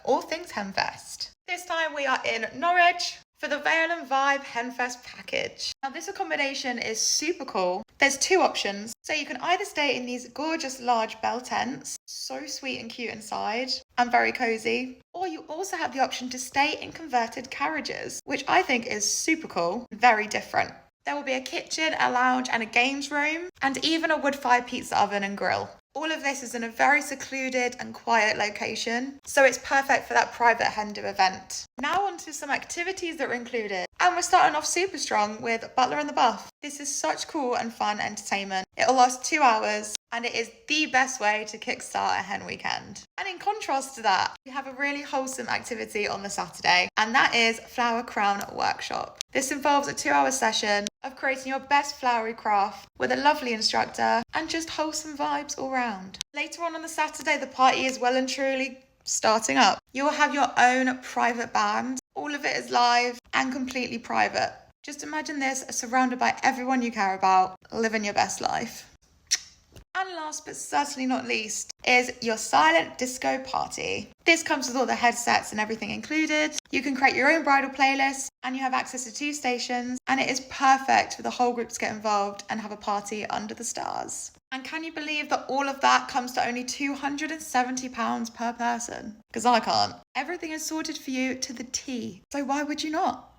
all things HenFest. This time we are in Norwich for the Veil and Vibe HenFest package. Now this accommodation is super cool. There's two options. So you can either stay in these gorgeous large bell tents, so sweet and cute inside, and very cozy. Or you also have the option to stay in converted carriages, which I think is super cool, very different. There will be a kitchen, a lounge, and a games room, and even a wood-fired pizza oven and grill. All of this is in a very secluded and quiet location, so it's perfect for that private hen do event. Now on to some activities that are included. And we're starting off super strong with Butler and the Buff. This is such cool and fun entertainment. It'll last 2 hours, and it is the best way to kickstart a hen weekend. And in contrast to that, we have a really wholesome activity on the Saturday, and that is Flower Crown Workshop. This involves a 2-hour session of creating your best flowery craft with a lovely instructor and just wholesome vibes all round. Later on the Saturday, the party is well and truly starting up. You will have your own private band. All of it is live and completely private. Just imagine this surrounded by everyone you care about, living your best life. And last but certainly not least is your silent disco party. This comes with all the headsets and everything included. You can create your own bridal playlist and you have access to 2 stations, and it is perfect for the whole group to get involved and have a party under the stars. And can you believe that all of that comes to only £270 per person? Because I can't. Everything is sorted for you to the T, so why would you not?